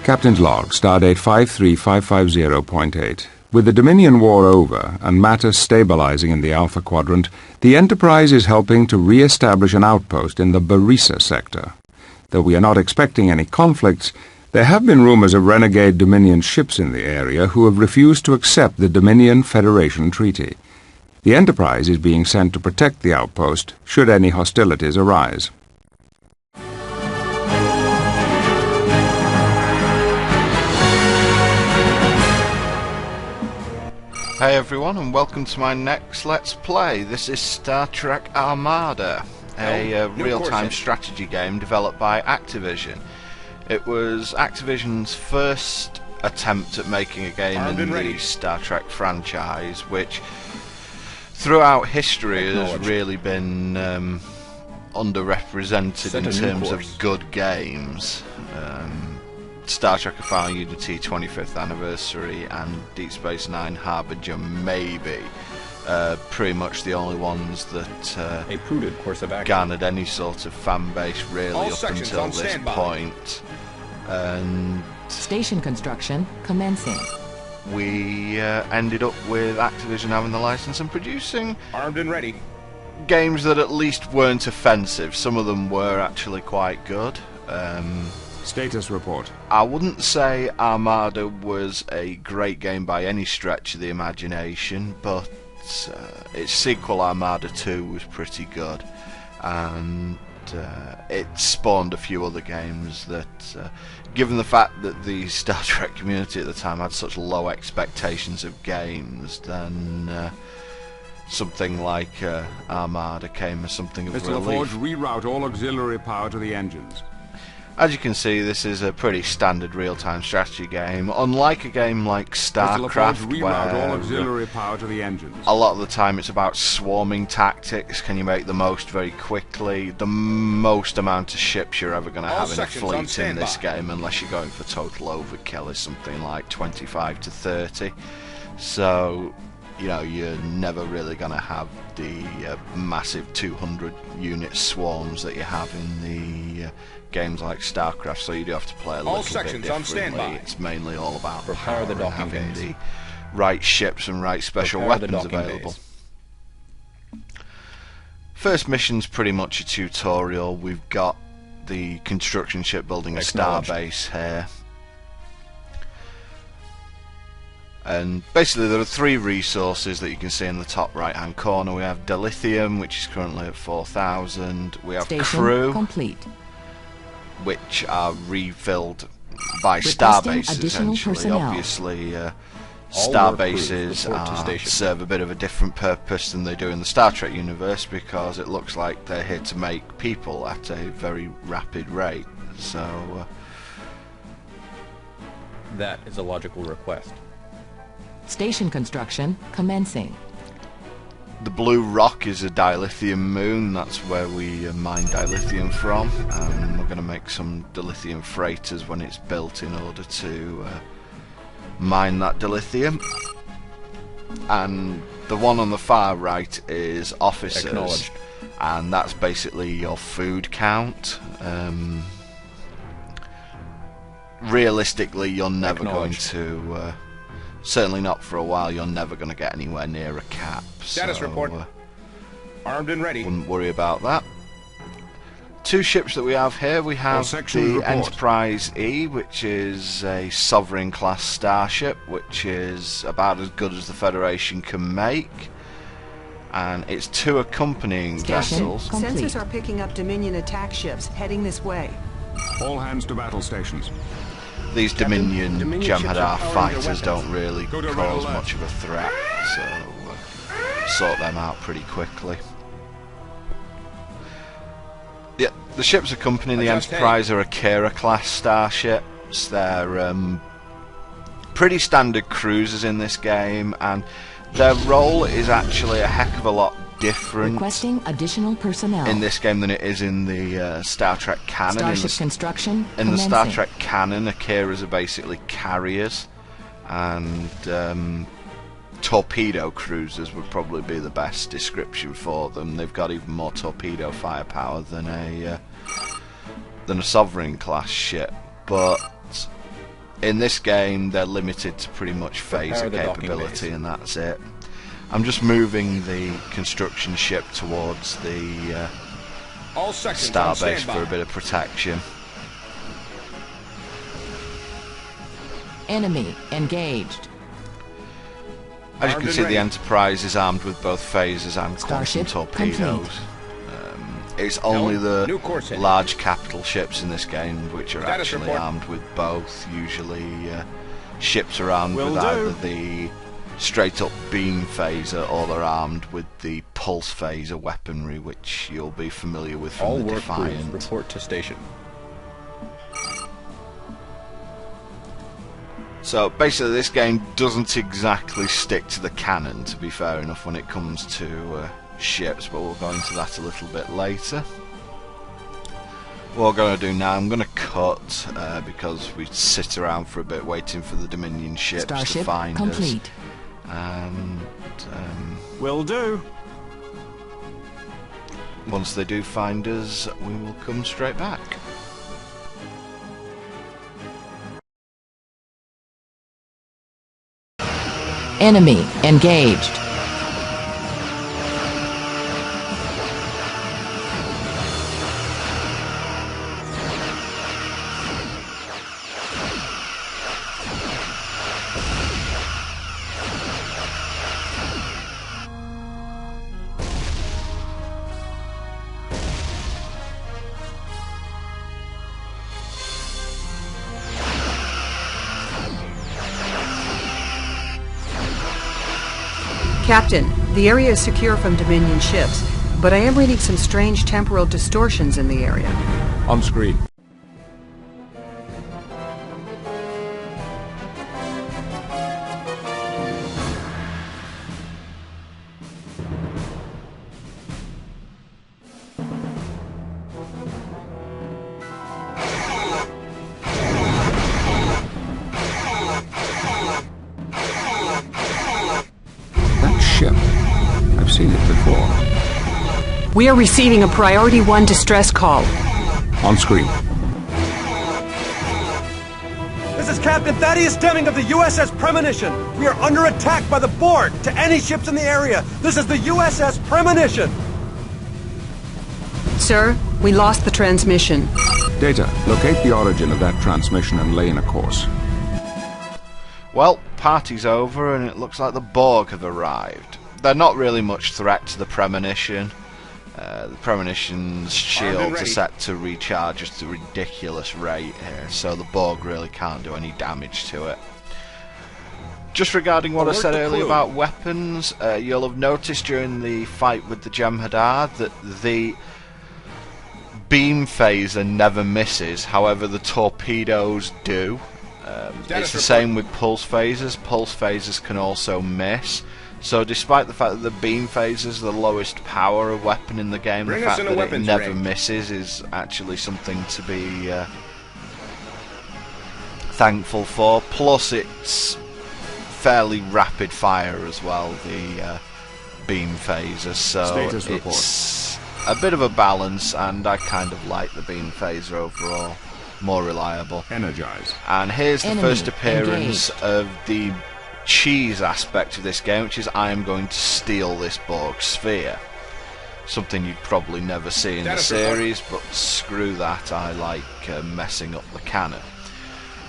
Captain's log, stardate 53550.8. With the Dominion War over and matters stabilizing in the Alpha Quadrant, the Enterprise is helping to re-establish an outpost in the Barisa sector. Though we are not expecting any conflicts, there have been rumors of renegade Dominion ships in the area who have refused to accept the Dominion Federation Treaty. The Enterprise is being sent to protect the outpost should any hostilities arise. Hey everyone, and welcome to my next Let's Play. This is Star Trek Armada, a real-time strategy game developed by Activision. It was Activision's first attempt at making a game in the Star Trek franchise, which throughout history has really been underrepresented in terms of good games. Star Trek: A Final Unity 25th anniversary and Deep Space Nine Harbinger maybe pretty much the only ones that a prudent course of action garnered any sort of fan base really up until this point. And station construction commencing. We ended up with Activision having the license and producing armed and ready games that at least weren't offensive. Some of them were actually quite good. Status report. I wouldn't say Armada was a great game by any stretch of the imagination, but its sequel Armada 2 was pretty good, and it spawned a few other games that, given the fact that the Star Trek community at the time had such low expectations of games, then something like Armada came as something of Mr. relief. LaForge, reroute all auxiliary power to the engines. As you can see, this is a pretty standard real-time strategy game, unlike a game like StarCraft, reroute all auxiliary power to the engines. A lot of the time it's about swarming tactics. Can you make the most very quickly? The most amount of ships you're ever going to have in a fleet in this game, unless you're going for total overkill, is something like 25 to 30. So, you know, you're never really going to have the massive 200 unit swarms that you have in the games like StarCraft, so you do have to play a little bit differently. It's mainly all about power and having the right ships and right special weapons available. First mission's pretty much a tutorial. We've got the construction ship building a starbase here. And basically there are three resources that you can see in the top right hand corner. We have dilithium, which is currently at 4,000. We have crew, complete, which are refilled by starbases essentially. Obviously starbases serve a bit of a different purpose than they do in the Star Trek universe, because it looks like they're here to make people at a very rapid rate. So that is a logical request. Station construction commencing. The blue rock is a dilithium moon. That's where we mine dilithium from, and we're going to make some dilithium freighters when it's built in order to mine that dilithium. And the one on the far right is officers, and that's basically your food count. Realistically, you're never going to certainly not for a while, you're never going to get anywhere near a cap. Status report. Armed and ready. Wouldn't worry about that. Two ships that we have here. We have the Enterprise E, which is a Sovereign class starship, which is about as good as the Federation can make. And it's two accompanying vessels. Sensors are picking up Dominion attack ships heading this way. All hands to battle stations. These Dominion Jem'Hadar fighters don't really cause much of a threat, so sort them out pretty quickly. Yeah, the ships accompanying the Enterprise are Akira class starships. They're pretty standard cruisers in this game, and their role is actually a heck of a lot different requesting additional personnel in this game than it is in the Star Trek canon. Starship construction in the Star Trek canon, Akiras are basically carriers, and torpedo cruisers would probably be the best description for them. They've got even more torpedo firepower than a Sovereign class ship, but in this game they're limited to pretty much phaser Prepare the docking capability, bays. and that's it. I'm just moving the construction ship towards the All sections on starbase standby. for a bit of protection. Enemy engaged. As you Armed can and see, ready. the Enterprise is armed with both phasers and quantum Starship torpedoes. complete. It's only new course the heading. large capital ships in this game which are Status actually report. armed with both. Usually ships are armed Will with do. either the straight up beam phaser or they're armed with the pulse phaser weaponry, which you'll be familiar with from All the work crews Defiant. report to station. So basically this game doesn't exactly stick to the canon, to be fair enough, when it comes to ships, but we'll go into that a little bit later. What I'm going to do now, I'm going to cut because we sit around for a bit waiting for the Dominion ships to Starship find complete. us. And Will do. once they do find us, we will come straight back. Enemy engaged. Captain, the area is secure from Dominion ships, but I am reading some strange temporal distortions in the area. On screen. That ship. I've seen it before. We are receiving a Priority 1 distress call. On screen. This is Captain Thaddeus Deming of the USS Premonition. We are under attack by the Borg. To any ships in the area, this is the USS Premonition. Sir, we lost the transmission. Data, locate the origin of that transmission and lay in a course. Well, party's over and it looks like the Borg have arrived. They're not really much threat to the Premonition. The Premonition's shields are ready. set to recharge at a ridiculous rate here, so the Borg really can't do any damage to it. Just regarding what I Alert said the earlier crew. about weapons, you'll have noticed during the fight with the Jem'Hadar that the beam phaser never misses, however the torpedoes do. It's the same with pulse phasers. Pulse phasers can also miss. So despite the fact that the beam phaser is the lowest power of weapon in the game, Bring the us fact into that it weapons never range. misses is actually something to be thankful for. Plus it's fairly rapid fire as well, the beam phaser, so Status report. it's a bit of a balance, and I kind of like the beam phaser overall. More reliable. Energize. And here's the Enemy first appearance engaged. of the cheese aspect of this game, which is I am going to steal this Borg sphere. Something you'd probably never see in the Status report. series, but screw that, I like messing up the canon.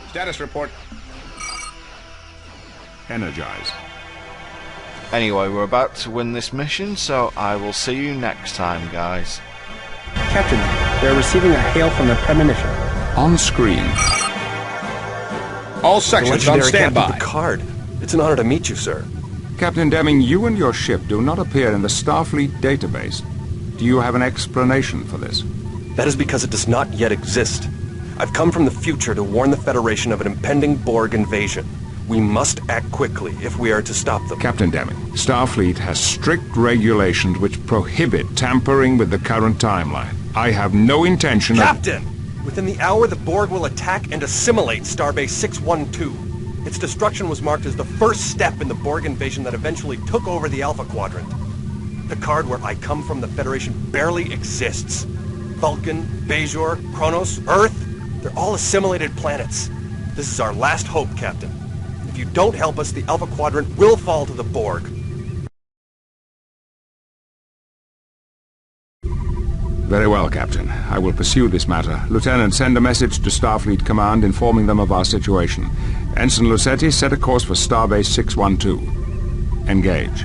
Status report. Energize. Anyway, we're about to win this mission, so I will see you next time, guys. Captain, they're receiving a hail from the Premonition. On screen. All sections on standby. Picard. It's an honor to meet you, sir. Captain Deming, you and your ship do not appear in the Starfleet database. Do you have an explanation for this? That is because it does not yet exist. I've come from the future to warn the Federation of an impending Borg invasion. We must act quickly if we are to stop them. Captain Deming, Starfleet has strict regulations which prohibit tampering with the current timeline. I have no intention of... Captain! Within the hour, the Borg will attack and assimilate Starbase 612. Its destruction was marked as the first step in the Borg invasion that eventually took over the Alpha Quadrant. Picard, where I come from, the Federation barely exists. Vulcan, Bajor, Kronos, Earth, they're all assimilated planets. This is our last hope, Captain. If you don't help us, the Alpha Quadrant will fall to the Borg. Very well, Captain. I will pursue this matter. Lieutenant, send a message to Starfleet Command informing them of our situation. Ensign Lucetti, set a course for Starbase 612. Engage.